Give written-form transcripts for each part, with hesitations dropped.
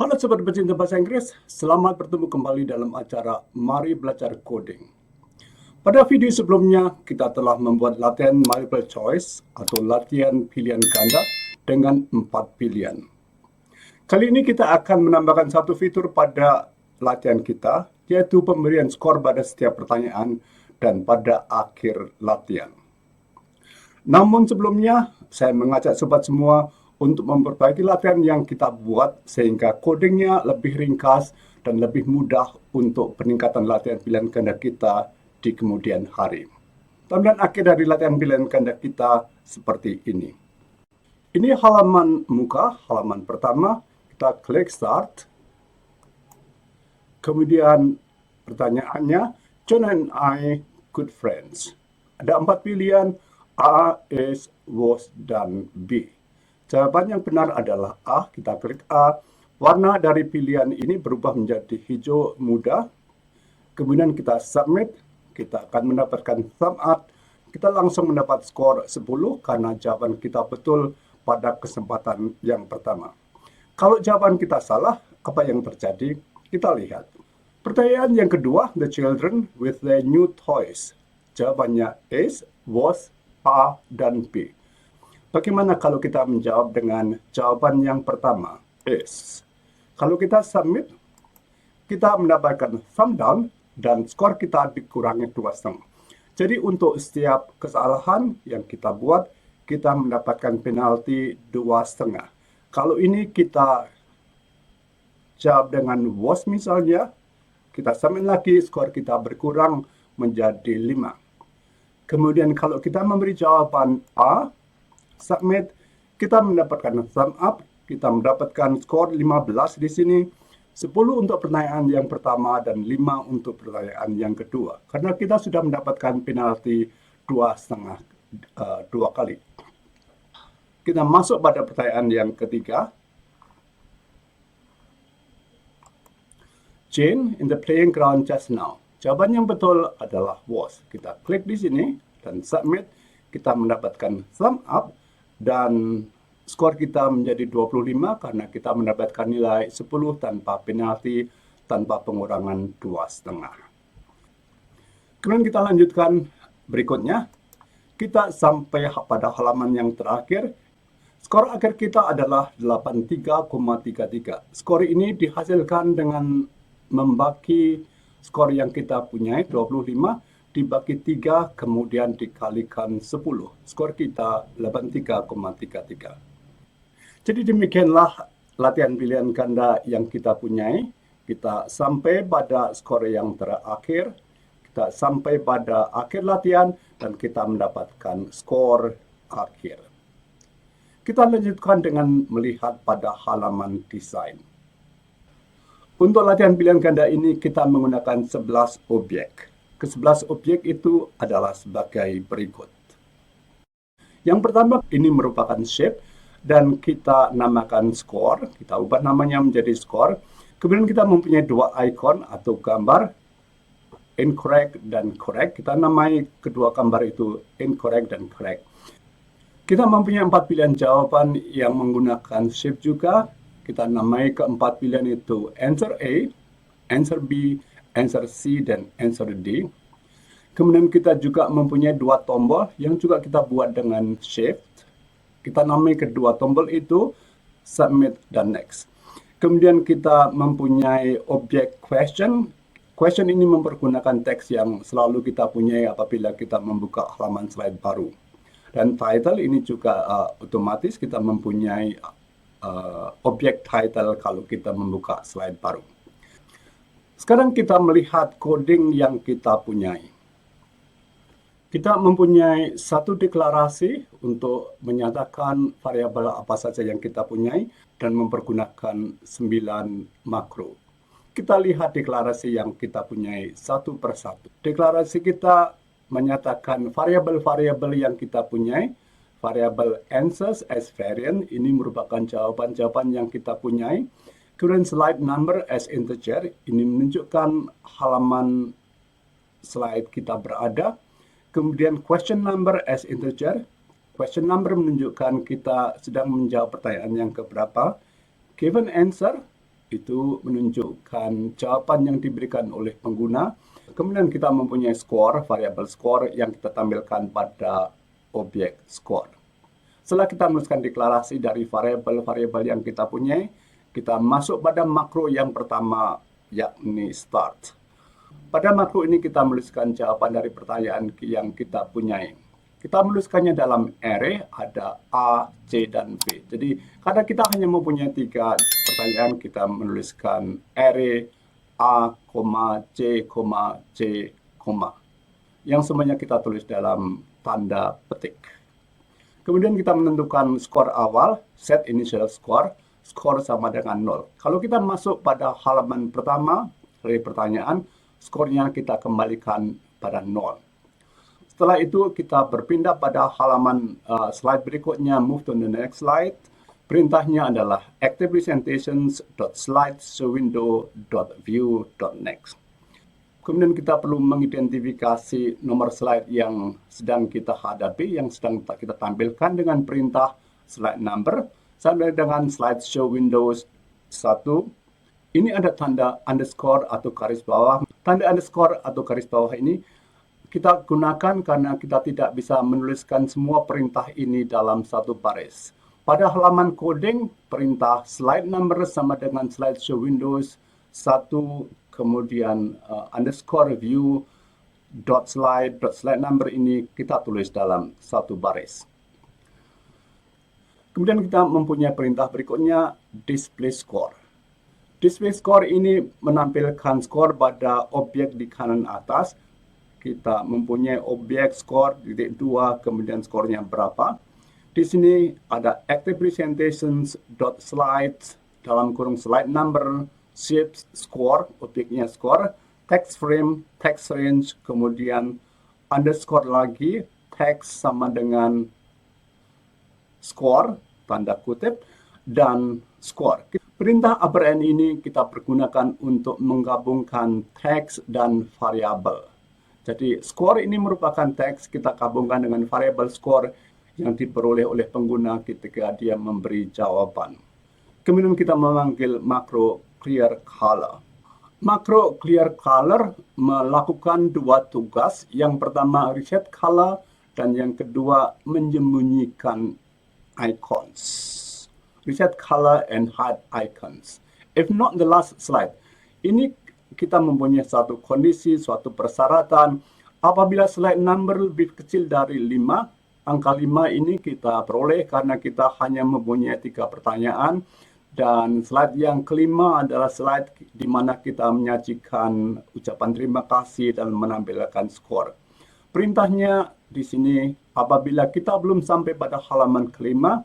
Halo Sobat Pecinta Bahasa Inggris, selamat bertemu kembali dalam acara Mari Belajar Coding. Pada video sebelumnya, kita telah membuat latihan multiple choice atau latihan pilihan ganda dengan 4 pilihan. Kali ini kita akan menambahkan satu fitur pada latihan kita, yaitu pemberian skor pada setiap pertanyaan dan pada akhir latihan. Namun sebelumnya, saya mengajak sobat semua untuk memperbaiki latihan yang kita buat sehingga codingnya lebih ringkas dan lebih mudah untuk peningkatan latihan pilihan ganda kita di kemudian hari. Tampilan akhir dari latihan pilihan ganda kita seperti ini. Ini halaman muka, halaman pertama. Kita klik Start. Kemudian pertanyaannya, John and I good friends. Ada 4 pilihan, A, is, was, dan B. Jawaban yang benar adalah A. Kita klik A. Warna dari pilihan ini berubah menjadi hijau muda. Kemudian kita submit. Kita akan mendapatkan thumb up. Kita langsung mendapat skor 10 karena jawaban kita betul pada kesempatan yang pertama. Kalau jawaban kita salah, apa yang terjadi? Kita lihat. Pertanyaan yang kedua, the children with their new toys. Jawabannya is, was, A, dan B. Bagaimana kalau kita menjawab dengan jawaban yang pertama, is? Kalau kita submit, kita mendapatkan thumb down dan skor kita dikurangi 2,5. Jadi untuk setiap kesalahan yang kita buat, kita mendapatkan penalti 2,5. Kalau ini kita jawab dengan was misalnya, kita submit lagi, skor kita berkurang menjadi 5. Kemudian kalau kita memberi jawaban A, submit, kita mendapatkan thumb up, kita mendapatkan skor 15 di sini, 10 untuk pertanyaan yang pertama dan 5 untuk pertanyaan yang kedua. Karena kita sudah mendapatkan penalti 2,5 dua kali. Kita masuk pada pertanyaan yang ketiga. Jane in the playing ground just now. Jawaban yang betul adalah was. Kita klik di sini dan submit, kita mendapatkan thumb up. Dan skor kita menjadi 25 karena kita mendapatkan nilai 10 tanpa penalti, tanpa pengurangan 2,5. Kemudian kita lanjutkan berikutnya. Kita sampai pada halaman yang terakhir. Skor akhir kita adalah 83,33. Skor ini dihasilkan dengan membagi skor yang kita punya 25 dibagi 3, kemudian dikalikan 10. Skor kita 83,33. Jadi demikianlah latihan pilihan ganda yang kita punyai. Kita sampai pada skor yang terakhir. Kita sampai pada akhir latihan dan kita mendapatkan skor akhir. Kita lanjutkan dengan melihat pada halaman desain. Untuk latihan pilihan ganda ini kita menggunakan 11 objek. Ke-11 objek itu adalah sebagai berikut. Yang pertama, ini merupakan shape dan kita namakan skor. Kita ubah namanya menjadi skor. Kemudian kita mempunyai 2 icon atau gambar, incorrect dan correct. Kita namai kedua gambar itu incorrect dan correct. Kita mempunyai 4 pilihan jawaban yang menggunakan shape juga. Kita namai keempat pilihan itu answer A, answer B, answer C, dan answer D. Kemudian kita juga mempunyai 2 tombol yang juga kita buat dengan shift. Kita namai kedua tombol itu submit dan next. Kemudian kita mempunyai objek question. Question ini mempergunakan teks yang selalu kita punyai apabila kita membuka halaman slide baru. Dan title ini juga otomatis kita mempunyai objek title kalau kita membuka slide baru. Sekarang kita melihat coding yang kita punyai. Kita mempunyai satu deklarasi untuk menyatakan variabel apa saja yang kita punyai dan mempergunakan 9 makro. Kita lihat deklarasi yang kita punyai satu persatu. Deklarasi kita menyatakan variabel-variabel yang kita punyai. Variabel answers as variant, ini merupakan jawaban-jawaban yang kita punyai. Kemudian slide number as integer, ini menunjukkan halaman slide kita berada. Kemudian question number as integer, question number menunjukkan kita sedang menjawab pertanyaan yang keberapa. Given answer, itu menunjukkan jawaban yang diberikan oleh pengguna. Kemudian kita mempunyai skor, variabel skor yang kita tampilkan pada objek skor. Setelah kita menuliskan deklarasi dari variabel-variabel yang kita punyai, kita masuk pada makro yang pertama, yakni start. Pada makro ini kita menuliskan jawaban dari pertanyaan yang kita punyai. Kita menuliskannya dalam array, ada A, C, dan B. Jadi, karena kita hanya mempunyai 3 pertanyaan, kita menuliskan array A, C, C, yang semuanya kita tulis dalam tanda petik. Kemudian kita menentukan skor awal, set initial score, skor sama dengan 0. Kalau kita masuk pada halaman pertama dari pertanyaan, skornya kita kembalikan pada 0. Setelah itu kita berpindah pada halaman slide berikutnya, move to the next slide. Perintahnya adalah activepresentations.slideshowwindow.view.next. Kemudian kita perlu mengidentifikasi nomor slide yang sedang kita hadapi, yang sedang kita tampilkan dengan perintah slide number sampai dengan slide show windows 1. Ini ada tanda underscore atau garis bawah. Tanda underscore atau garis bawah ini kita gunakan karena kita tidak bisa menuliskan semua perintah ini dalam satu baris. Pada halaman coding, perintah slide number sama dengan slide show windows 1, kemudian underscore view slide number ini kita tulis dalam satu baris. Kemudian kita mempunyai perintah berikutnya, display score. Display score ini menampilkan skor pada objek di kanan atas. Kita mempunyai objek skor titik 2, kemudian skornya berapa. Di sini ada activepresentations.slides dalam kurung slide number, shapes score, objeknya skor, text frame, text range, kemudian underscore lagi, text sama dengan skor, tanda kutip, dan skor. Perintah operand ini kita pergunakan untuk menggabungkan teks dan variabel. Jadi skor ini merupakan teks, kita gabungkan dengan variabel skor yang diperoleh oleh pengguna ketika dia memberi jawaban. Kemudian kita memanggil makro clear color. Makro clear color melakukan 2 tugas. Yang pertama reset color dan yang kedua menyembunyikan icons. Reset color and hide icons. If not the last slide. Ini kita mempunyai suatu kondisi, suatu persyaratan. Apabila slide number lebih kecil dari 5, angka 5 ini kita peroleh karena kita hanya mempunyai 3 pertanyaan. Dan slide yang kelima adalah slide di mana kita menyajikan ucapan terima kasih dan menampilkan skor. Perintahnya di sini, apabila kita belum sampai pada halaman kelima,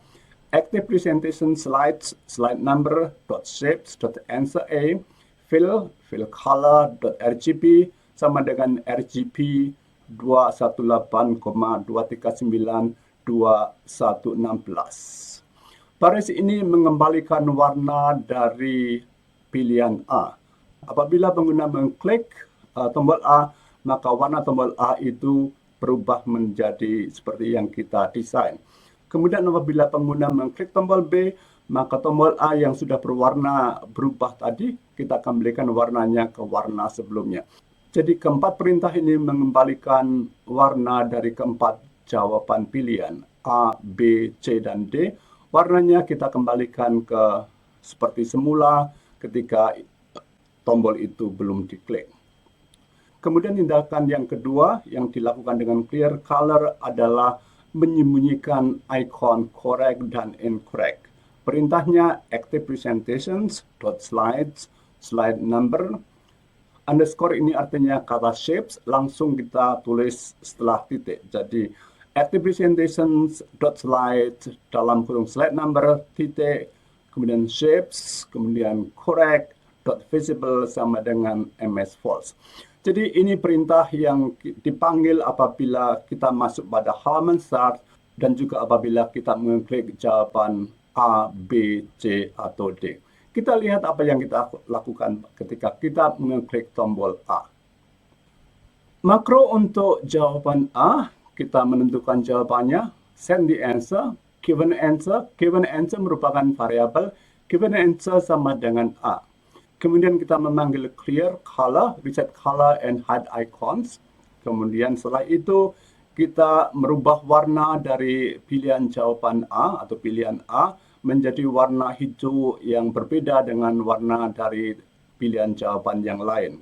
active presentation slides, slide number, .shapes.answer A, fill color.rgb sama dengan RGB 218,239,2116. Baris ini mengembalikan warna dari pilihan A. Apabila pengguna mengklik tombol A, maka warna tombol A itu berubah menjadi seperti yang kita desain. Kemudian apabila pengguna mengklik tombol B, maka tombol A yang sudah berwarna berubah tadi, kita kembalikan warnanya ke warna sebelumnya. Jadi keempat perintah ini mengembalikan warna dari keempat jawaban pilihan A, B, C, dan D. Warnanya kita kembalikan ke seperti semula ketika tombol itu belum diklik. Kemudian tindakan yang kedua yang dilakukan dengan clear color adalah menyembunyikan icon correct dan incorrect. Perintahnya active presentations.slides, slide number, underscore ini artinya kata shapes, langsung kita tulis setelah titik. Jadi active presentations.slides dalam kurung slide number, titik, kemudian shapes, kemudian correct.visible sama dengan ms false. Jadi ini perintah yang dipanggil apabila kita masuk pada halaman start dan juga apabila kita mengklik jawaban A, B, C, atau D. Kita lihat apa yang kita lakukan ketika kita mengklik tombol A. Makro untuk jawaban A, kita menentukan jawabannya, send the answer, given answer merupakan variabel, given answer sama dengan A. Kemudian kita memanggil clear color, reset color, and hide icons. Kemudian setelah itu kita merubah warna dari pilihan jawaban A atau pilihan A menjadi warna hijau yang berbeda dengan warna dari pilihan jawaban yang lain.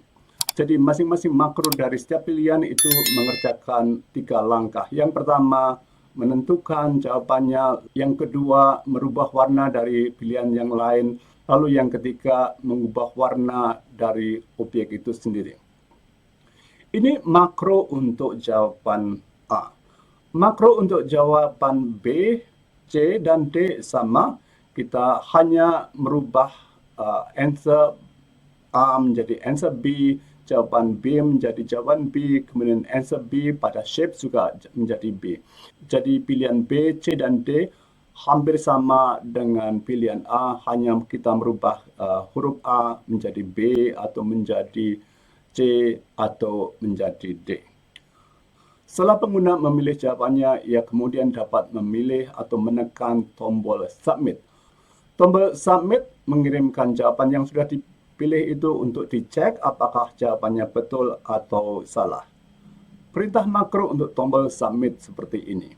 Jadi masing-masing makro dari setiap pilihan itu mengerjakan 3 langkah. Yang pertama, menentukan jawabannya. Yang kedua, merubah warna dari pilihan yang lain. Lalu yang ketiga, mengubah warna dari objek itu sendiri. Ini makro untuk jawaban A. Makro untuk jawaban B, C, dan D sama. Kita hanya merubah answer A menjadi answer B, jawaban B menjadi jawaban B, kemudian answer B pada shape juga menjadi B. Jadi pilihan B, C, dan D hampir sama dengan pilihan A, hanya kita merubah huruf A menjadi B atau menjadi C atau menjadi D. Setelah pengguna memilih jawabannya, ia kemudian dapat memilih atau menekan tombol submit. Tombol submit mengirimkan jawaban yang sudah dipilih itu untuk dicek apakah jawabannya betul atau salah. Perintah makro untuk tombol submit seperti ini.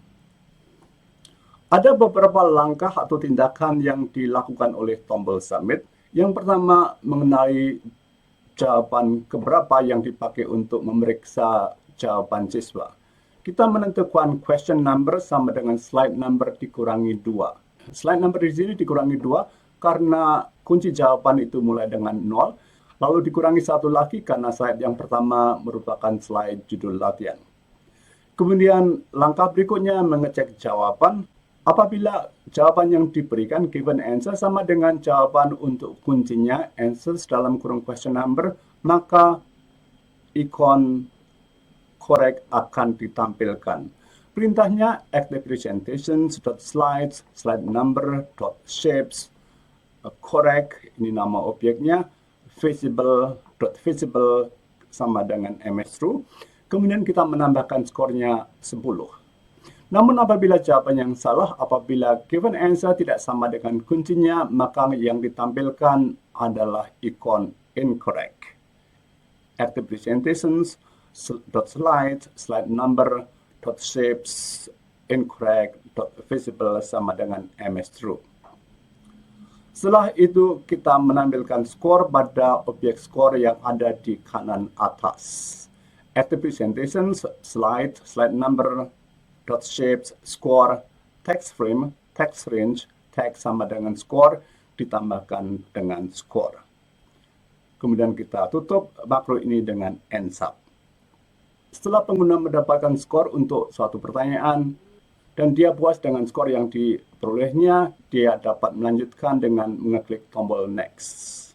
Ada beberapa langkah atau tindakan yang dilakukan oleh tombol submit. Yang pertama, mengenai jawaban keberapa yang dipakai untuk memeriksa jawaban siswa. Kita menentukan question number sama dengan slide number dikurangi 2. Slide number di sini dikurangi 2 karena kunci jawaban itu mulai dengan 0, lalu dikurangi 1 lagi karena slide yang pertama merupakan slide judul latihan. Kemudian langkah berikutnya mengecek jawaban. Apabila jawaban yang diberikan given answer sama dengan jawaban untuk kuncinya answers dalam kurung question number, maka ikon correct akan ditampilkan. Perintahnya active presentations.slides, slide number.shapes, correct, ini nama objeknya, visible sama dengan MS-True. Kemudian kita menambahkan skornya 10. Namun apabila jawaban yang salah, apabila given answer tidak sama dengan kuncinya, maka yang ditampilkan adalah ikon incorrect. Active presentations, .slides, slide number, .shapes, incorrect, .visible sama dengan MS-True. Setelah itu kita menampilkan skor pada objek skor yang ada di kanan atas. Active presentations, slide number, .shapes, score, text frame, text range, text sama dengan skor, ditambahkan dengan skor. Kemudian kita tutup makro ini dengan end sub. Setelah pengguna mendapatkan skor untuk suatu pertanyaan dan dia puas dengan skor yang diperolehnya, dia dapat melanjutkan dengan mengeklik tombol next.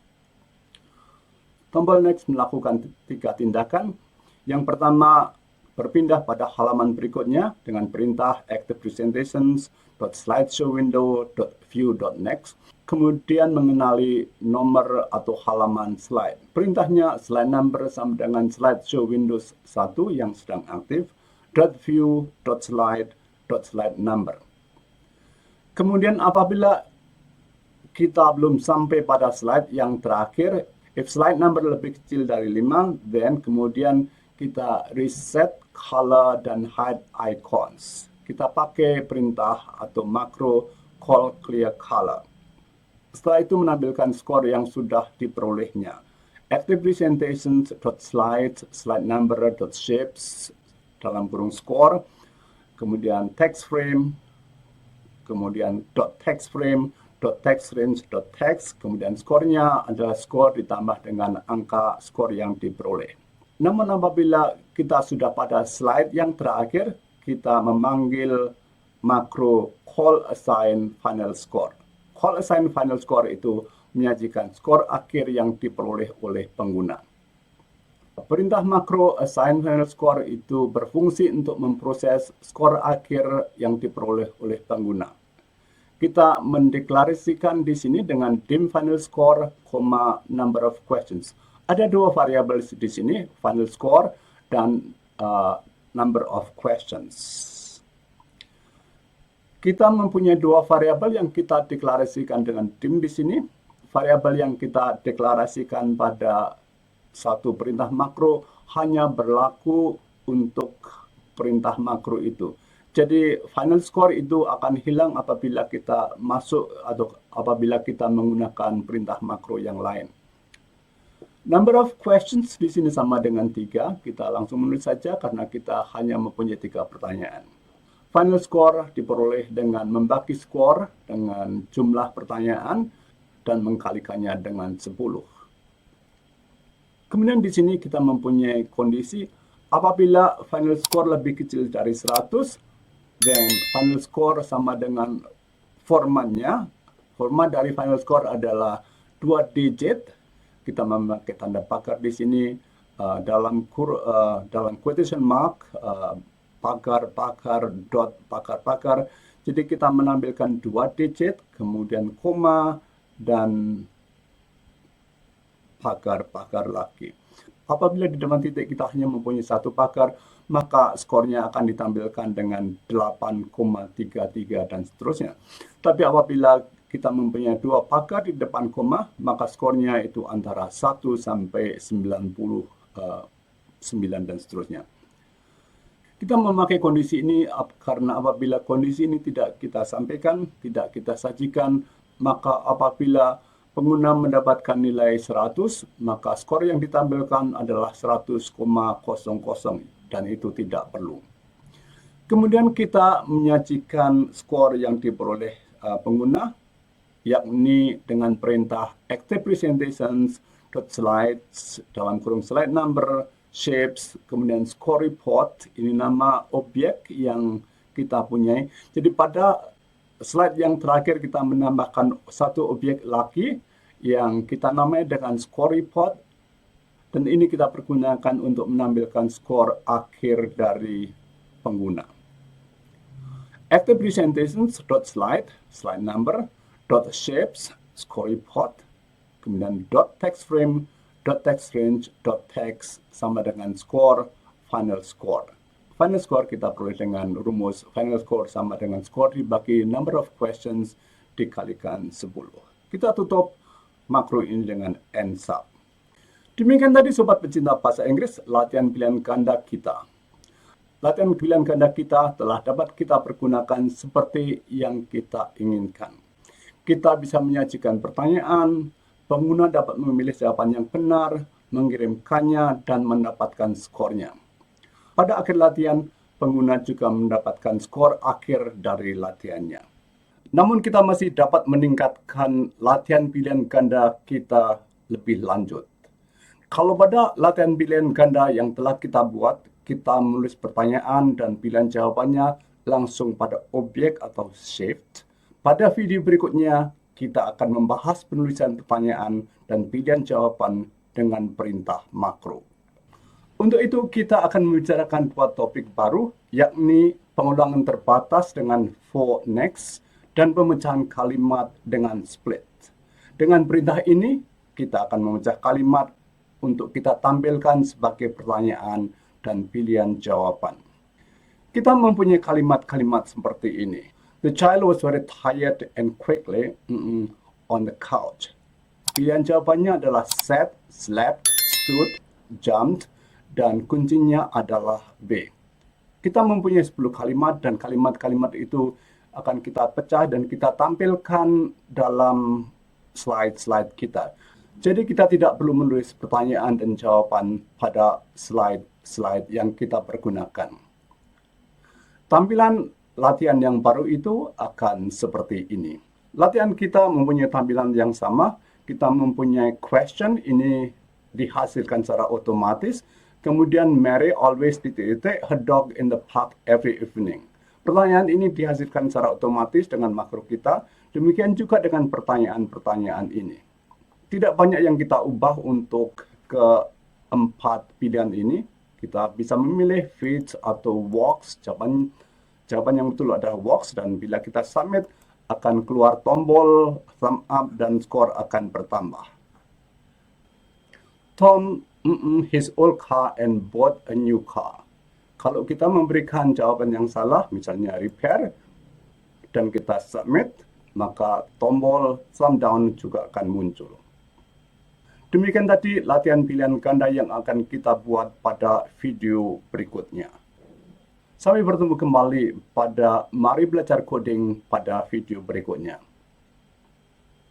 Tombol next melakukan 3 tindakan. Yang pertama, berpindah pada halaman berikutnya dengan perintah active presentations.slideshowwindow.view.next. Kemudian mengenali nomor atau halaman slide. Perintahnya slide number sama dengan slideshow Windows 1 yang sedang aktif, .view, .slide, .slide number. Kemudian apabila kita belum sampai pada slide yang terakhir, if slide number lebih kecil dari 5, then kemudian kita reset color dan hide icons. Kita pakai perintah atau makro call clear color. Setelah itu menampilkan skor yang sudah diperolehnya. Active presentations.slides, slide number.shapes, dalam kurung skor, kemudian text frame, kemudian .text frame, .text range, .text, kemudian skornya adalah skor ditambah dengan angka skor yang diperoleh. Namun apabila kita sudah pada slide yang terakhir, kita memanggil makro call assign final score. Call assign final score itu menyajikan skor akhir yang diperoleh oleh pengguna. Perintah makro assign final score itu berfungsi untuk memproses skor akhir yang diperoleh oleh pengguna. Kita mendeklarasikan di sini dengan dim final score, number of questions. Ada 2 variabel di sini, final score dan number of questions. Kita mempunyai 2 variabel yang kita deklarasikan dengan dim di sini. variabel yang kita deklarasikan pada satu perintah makro hanya berlaku untuk perintah makro itu. Jadi final score itu akan hilang apabila kita masuk atau apabila kita menggunakan perintah makro yang lain. Number of questions di sini sama dengan 3. Kita langsung menulis saja karena kita hanya mempunyai 3 pertanyaan. Final score diperoleh dengan membagi skor dengan jumlah pertanyaan dan mengkalikannya dengan 10. Kemudian di sini kita mempunyai kondisi apabila final score lebih kecil dari 100, dan final score sama dengan formatnya. Format dari final score adalah 2 digit. Kita memakai tanda pakar di sini dalam quotation mark, pakar, dot, pakar. Jadi kita menampilkan 2 digit, kemudian koma, dan pakar lagi. Apabila di depan titik kita hanya mempunyai 1 pakar, maka skornya akan ditampilkan dengan 8,33 dan seterusnya. Tapi apabila kita mempunyai 2 pakar di depan koma, maka skornya itu antara 1 sampai 99 dan seterusnya. Kita memakai kondisi ini karena apabila kondisi ini tidak kita sampaikan, tidak kita sajikan, maka apabila pengguna mendapatkan nilai 100, maka skor yang ditampilkan adalah 100,00 dan itu tidak perlu. Kemudian kita menyajikan skor yang diperoleh pengguna, yakni dengan perintah active presentations, slides, dalam kurung slide number, shapes, kemudian score report, ini nama objek yang kita punyai. Jadi pada slide yang terakhir kita menambahkan 1 objek lagi yang kita namai dengan score report, dan ini kita pergunakan untuk menampilkan skor akhir dari pengguna. Active presentations .slide, slide number, .shapes, score report, kemudian .text frame, .text range, .text sama dengan score, final score. Final score kita peroleh dengan rumus final score sama dengan score dibagi number of questions dikalikan 10. Kita tutup makro ini dengan N sub. Demikian tadi sobat pecinta bahasa Inggris, latihan pilihan ganda kita. Latihan pilihan ganda kita telah dapat kita pergunakan seperti yang kita inginkan. Kita bisa menyajikan pertanyaan, pengguna dapat memilih jawaban yang benar, mengirimkannya, dan mendapatkan skornya. Pada akhir latihan, pengguna juga mendapatkan skor akhir dari latihannya. Namun kita masih dapat meningkatkan latihan pilihan ganda kita lebih lanjut. Kalau pada latihan pilihan ganda yang telah kita buat, kita menulis pertanyaan dan pilihan jawabannya langsung pada objek atau shift. Pada video berikutnya, kita akan membahas penulisan pertanyaan dan pilihan jawaban dengan perintah makro. Untuk itu, kita akan membicarakan 2 topik baru, yakni pengulangan terbatas dengan for next dan pemecahan kalimat dengan split. Dengan perintah ini, kita akan memecah kalimat untuk kita tampilkan sebagai pertanyaan dan pilihan jawaban. Kita mempunyai kalimat-kalimat seperti ini. The child was very tired and quickly on the couch. Pilihan jawabannya adalah sat, slept, stood, jumped, dan kuncinya adalah B. Kita mempunyai 10 kalimat dan kalimat-kalimat itu akan kita pecah dan kita tampilkan dalam slide-slide kita. Jadi kita tidak perlu menulis pertanyaan dan jawaban pada slide-slide yang kita pergunakan. Tampilan latihan yang baru itu akan seperti ini. Latihan kita mempunyai tampilan yang sama. Kita mempunyai question, ini dihasilkan secara otomatis. Kemudian Mary always her dog in the park every evening. Pertanyaan ini dihasilkan secara otomatis dengan makro kita. Demikian juga dengan pertanyaan-pertanyaan ini. Tidak banyak yang kita ubah untuk keempat pilihan ini. Kita bisa memilih feeds atau walks. Jawaban yang betul adalah walks, dan bila kita submit akan keluar tombol thumb up dan skor akan bertambah. Tom his old car and bought a new car. Kalau kita memberikan jawaban yang salah, misalnya repair, dan kita submit, maka tombol thumb down juga akan muncul. Demikian tadi latihan pilihan ganda yang akan kita buat pada video berikutnya. Sampai bertemu kembali pada Mari Belajar Coding pada video berikutnya.